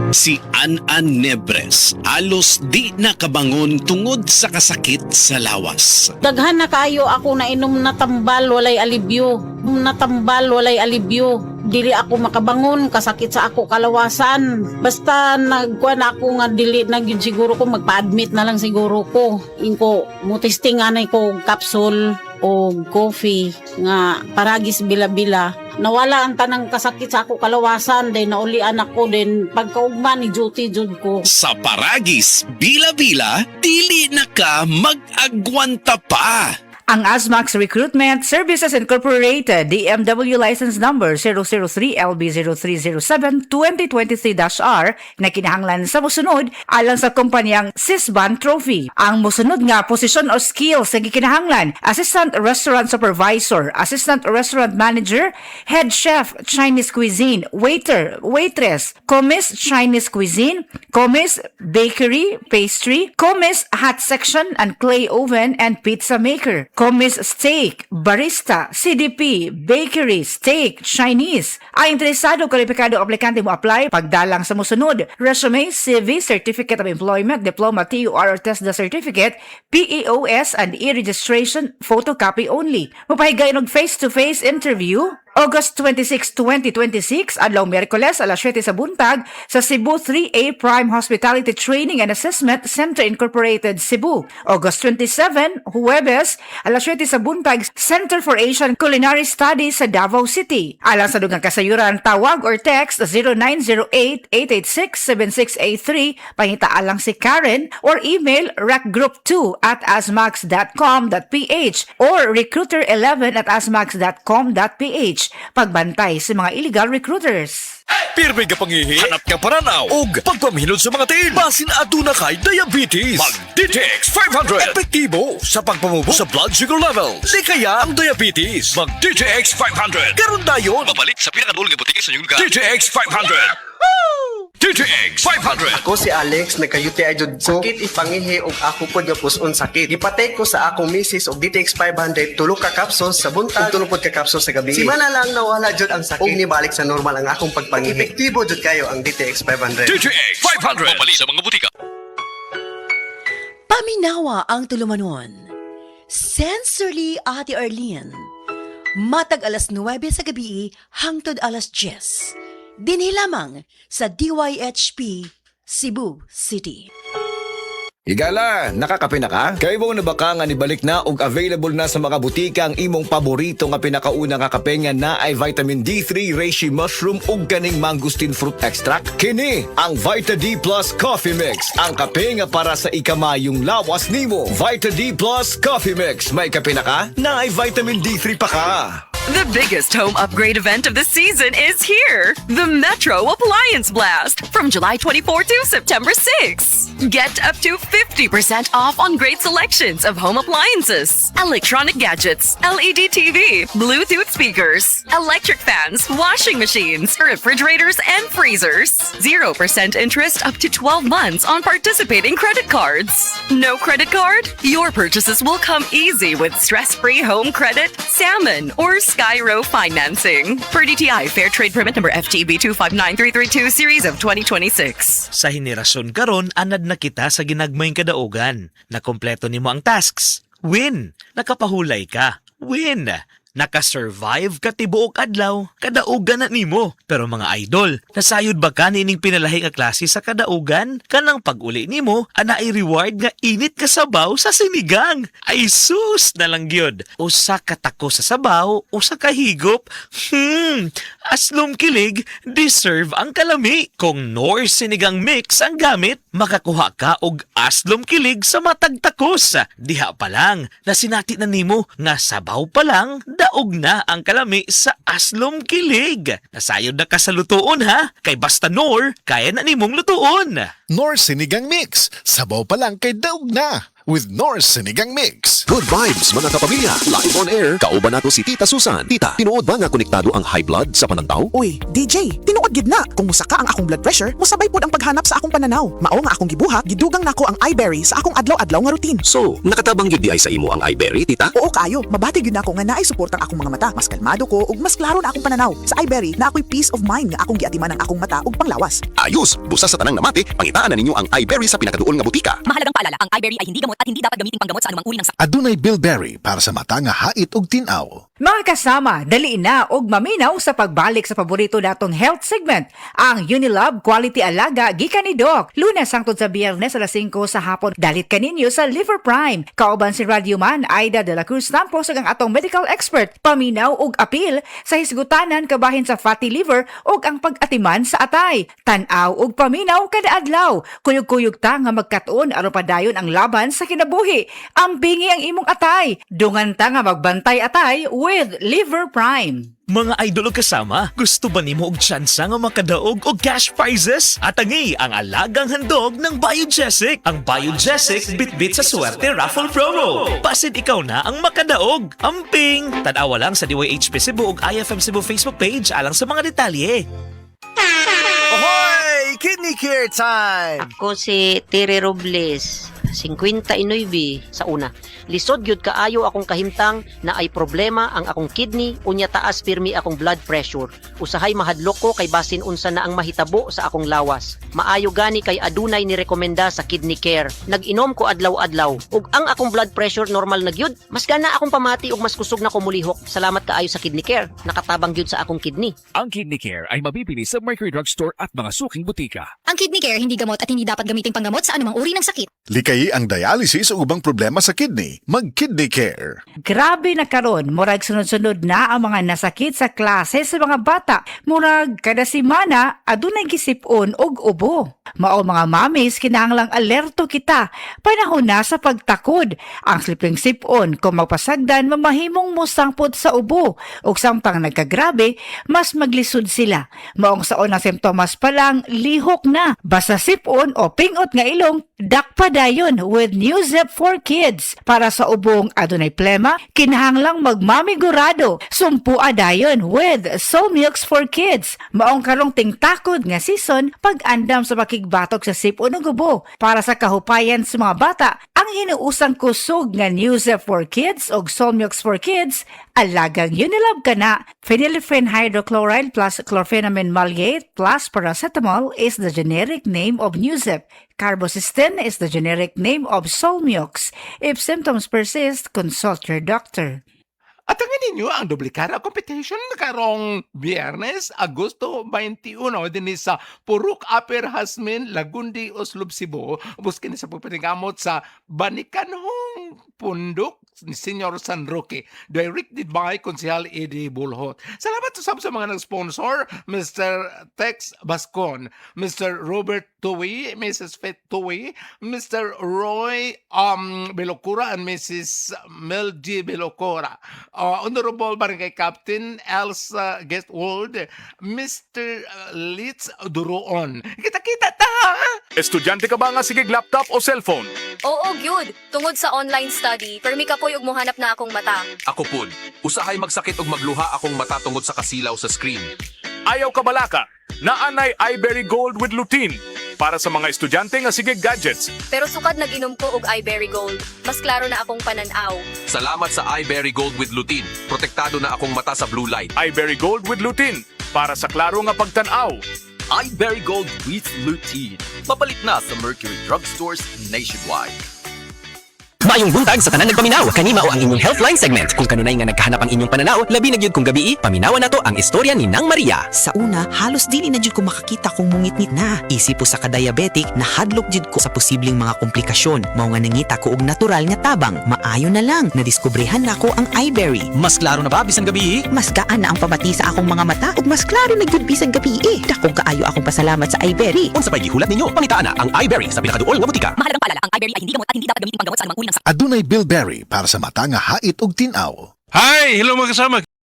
Si An-An Nebres alos di nakabangon tungod sa kasakit sa lawas. Daghan na kayo ako na inom na tambal walay alibyo. Natambal walay alibyo. Dili ako makabangon, kasakit sa ako kalawasan. Basta nagkuan ako nga dili na gyud siguro ko magpa-admit na lang siguro ko. Inko mutisting anay ko capsule o coffee nga paragis bila-bila. Nawala ang tanang kasakit sa ako kalawasan, then naulian ako, then pagkaugma ni duty jud ko. Sa Paragis, bila-bila, dili na ka mag-agwanta pa. Ang Azmax Recruitment Services Incorporated, DMW License Number 003LB0307-2023-R na kinahanglan sa musunod alang sa kumpanyang Sisban Trophy. Ang musunod nga posisyon o skills na gikinahanglan: Assistant Restaurant Supervisor, Assistant Restaurant Manager, Head Chef Chinese Cuisine, Waiter, Waitress, Commis Chinese Cuisine, Commis Bakery, Pastry, Commis Hot Section and Clay Oven and Pizza Maker, Commis Steak, Barista, CDP, Bakery, Steak, Chinese. Ang interesado kwalipikado aplikante mo apply pagdalang sa musunod: resume, CV, Certificate of Employment, Diploma, TUR or TESDA Certificate, PEOS and e-registration, photocopy only. Mapahigayon og face-to-face interview August 26, 2026, adlaw Miyerkules, alas 7 sa buntag, sa Cebu 3A Prime Hospitality Training and Assessment Center Incorporated, Cebu. August 27, Huwebes, alas 7 sa buntag, Center for Asian Culinary Studies sa Davao City. Alang sa dugang kasayuran, tawag or text 0908-886-7683, pangitaalang si Karen, or email recgroup2@asmax.com.ph or recruiter11@asmax.com.ph. Pagbantay sa mga illegal recruiters. Pirmi ka pangihi, hanap ka paranaw, ug pagpamhinod sa mga tiil. Basin aduna kay diabetes. Mag DTX 500. Epektibo sa pagpamubo sa blood sugar level. Likaya ang diabetes. Mag DTX 500. Karon dayon. Mabalik sa pinakadulong nga butiki sa inyong lugar. DTX 500. DTX 500. Ako si Alex, nagka-UTI jud ko. Sakit ipangihi og ako pod nga puson sakit. Gipatay ko sa akong misis og DTX 500, tulo ka capsules sa buntag, tulo pod ka capsules sa gabi. Simana lang nawala jud ang sakit. Og nibalik sa normal ang akong pagpangihi. Epektibo jud kayo ang DTX 500. DTX 500. Mabalik sa mga butika. Paminawa ang tulumanon. Sensorily Ate Arlene. Matag alas 9 sa gabi hangtod alas 10. Dinhi lamang sa DYHP Cebu City. Higala, nakakape na ka? Kay mo na baka nga nibalik na og available na sa mga butika ang imong paborito nga pinakauna nga kape nga na ay vitamin D3, reishi mushroom ug kaning mangosteen fruit extract. Kini ang Vita D Plus Coffee Mix, ang kape nga para sa ikamayong lawas nimo. Vita D Plus Coffee Mix, may kape na ka? Na ay vitamin D3 pa ka. The biggest home upgrade event of the season is here. The Metro Appliance Blast from July 24 to September 6. Get up to 50% off on great selections of home appliances, electronic gadgets, LED TV, Bluetooth speakers, electric fans, washing machines, refrigerators, and freezers. 0% interest up to 12 months on participating credit cards. No credit card? Your purchases will come easy with stress-free home credit, salmon, or Skyro financing. Per DTI Fair Trade Permit number FTB 259332 series of 2026. Sa henerasyon karon, anad na kita sa ginagmayng kadaugan. Nakompleto nimo ang tasks. Win! Nakapahulay ka. Win! Nakasurvive ka tibuok adlaw, kadaugan na nimo. Pero mga idol, nasayod ba ka nining pinalahi nga klase sa kadaugan? Kanang pag-uli nimo, anay reward nga init ka sabaw sa sinigang. Ay sus na lang gyud. Usa ka tako sa sabaw, usa ka higop. Aslom kilig, deserve ang kalami. Kung Nor sinigang mix ang gamit, makakuha ka og aslom kilig sa matag takos. Diha pa lang, nasinati na nimo nga sabaw pa lang, daog na ang kalami sa aslom kilig. Nasayod na ka sa lutuon ha, kay basta Nor, kaya na nimong lutuon. Nor Sinigang Mix, sabaw pa lang kay daog na. with Norse Sinigang Mix. Good vibes mga kapamilya. Live on air, kauban nato si Tita Susan. Tita, tinuod ba nga konektado ang high blood sa panantaw? Uy, DJ, tinuod gid na. Kung musaka ang akong blood pressure, musabay pod ang paghanap sa akong pananaw. Mao nga akong gibuhat, gidugang nako ang iBerry sa akong adlaw-adlaw nga routine. So, nakatabang yun di ay sa imo ang iBerry, tita? Oo kayo, mabati gyud nako nga naay suportang akong mga mata. Mas kalmado ko ug mas klaro na akong pananaw. Sa iBerry na ako'y peace of mind nga akong giatiman ang akong mata ug panglawas. Ayos! Busa sa tanang namati, pangitaan na ninyo ang iBerry sa pinakaduol nga butika. Mahalagang paalala, ang iBerry ay hindi gamot at hindi dapat gamitin panggamot sa anumang uri ng sakit. Adunay Bilberry para sa mata nga hait ug tinaw. Mga kasama, dali na og maminaw sa pagbalik sa paborito natong health segment, ang Unilab Quality Alaga gikan ni Doc. Lunes hangtod sa Biyernes alas 5 sa hapon. Dalit kaninyo sa Liver Prime. Kauban si Radioman Aida de la Cruz Tampos ug ang atong medical expert. Paminaw og apil sa hisgutanan kabahin sa fatty liver ug ang pag-atiman sa atay. Tan-aw og paminaw kada adlaw. Kuyog-kuyog ta nga magkatuon aron padayon ang laban sa kinabuhi. Ambingi ang imong atay. Dungan ta nga magbantay atay with Liver Prime. Mga idol o kasama, gusto ba nimo og tsansa nga makadaog og cash prizes? Atangi ang alagang handog ng Biogesic. Ang Biogesic bitbit sa swerte raffle promo. Pasid ikaw na ang makadaog. Amping! Tanawa lang sa DYHP Cebu ug IFM Cebu Facebook page alang sa mga detalye. Ahoy! Kidney Care Time! Ako si Tere Robles, 59 sa una. Lisod gyud kaayo akong kahimtang na ay problema ang akong kidney unya taas pirmi akong blood pressure. Usahay mahadlok ko kay basin unsa na ang mahitabo sa akong lawas. Maayo gani kay adunay ni rekomenda sa Kidney Care. Nag-inom ko adlaw-adlaw ug ang akong blood pressure normal na gyud. Mas gana akong pamati ug mas kusog na ko mulihok. Salamat kaayo sa Kidney Care. Nakatabang gyud sa akong kidney. Ang Kidney Care ay mabibili sa Mercury Drugstore at mga suking butika. Ang Kidney Care hindi gamot at hindi dapat gamitin panggamot sa anumang uri ng sakit. Likay ang dialysis o ubang problema sa kidney. Mag-Kidney Care. Grabe na karon, murag sunod-sunod na ang mga nasakit sa klase sa mga bata. Murag kada semana adunay gisipon og ubo. Mao mga mamis kinahanglang alerto kita. Panahon na sa pagtakod. Ang sliping sipon kung magpasagdan mamahimong mosangpod sa ubo. Ug samtang nagkagrabe, mas maglisod sila. Maong sa unang simptomas pa lang, lihok na. Basta sipon o pingot nga ilong, dakpa dayon with Newzep for Kids. Para sa ubong adunay plema, kinahanglang magmamigurado. Sumpua dayon with Solmux for Kids. Maong karong tingtakod nga season, pag-andam sa pakigbatok sa sipon ug ubo. Para sa kahupayan sa mga bata, ang hinuusang kusog nga Newzep for Kids o Solmux for Kids, alagang Unilab ka na. Phenylephrine hydrochloride plus chlorpheniramine maleate plus paracetamol is the generic name of Newzep. Carbocysteine is the generic name of Solmux. If symptoms persist, consult your doctor. At ang ninyo ang Doblikara Competition karong Biyernes, Agosto 21 din sa Purok Upper Hasmin, Lagundi, Oslob, Cebu. Buskin sa pagpatingamot sa Banikanhong Pundok ni Senyor San Roque, directed by Konsehal Eddie Bulhot. Salamat sa mga nag-sponsor, Mr. Tex Bascon, Mr. Robert Tuwi, Mrs. Fet Tuwi, Mr. Roy Belocura and Mrs. Mel G. Belocura. Honorable Barangay Captain Elsa Guestwold, Mr. Litz Duroon. Kita-kita ta! Estudyante ka ba nga sigig laptop o cellphone? Oo, gyud. Tungod sa online study, permi ka po yung muhanap na akong mata. Ako pud, usahay magsakit og magluha akong mata tungod sa kasilaw sa screen. Ayaw ka balaka, naanay iBerry Gold with lutein para sa mga estudyante nga sigig gadgets. Pero sukad nag-inom ko og iBerry Gold. Mas klaro na akong pananaw. Salamat sa iBerry Gold with lutein. Protektado na akong mata sa blue light. iBerry Gold with lutein para sa klaro nga pagtanaw. iBerry Gold with lutein. Mabalik na sa Mercury Drugstores nationwide. Mayong buntag sa tanan nagpaminaw, kanima o ang inyong Healthline segment. Kung kanunay nga nagkahanap ang inyong pananaw, labi na gyud kung gabi, paminawan nato ang istorya ni Nang Maria. Sa una, halos dili na jud ko makakita kung mungit-ngit na. Isip po sa ka-diabetic, nahadlok jud ko sa posibleng mga komplikasyon. Mao nga nangita ko og natural nga tabang. Maayo na lang, nadiskobrehan na ko ang iBerry. Mas klaro na ba bisan gabi? Mas gaan na ang pamati sa akong mga mata ug mas klaro na jud bisan gabi. Dakong kaayo akong pasalamat sa iBerry. Unsa pay gihulat ninyo? Pangitaan na ang iBerry sa pinakaduol nga butika. Mahalagang paalala, ang iBerry ay hindi gamot at hindi dapat gamitin panggamot sa anumang uri ng sakit. Adunay Bilberry para sa mata nga hait ug tinaw. Hi! Hello mga kasama!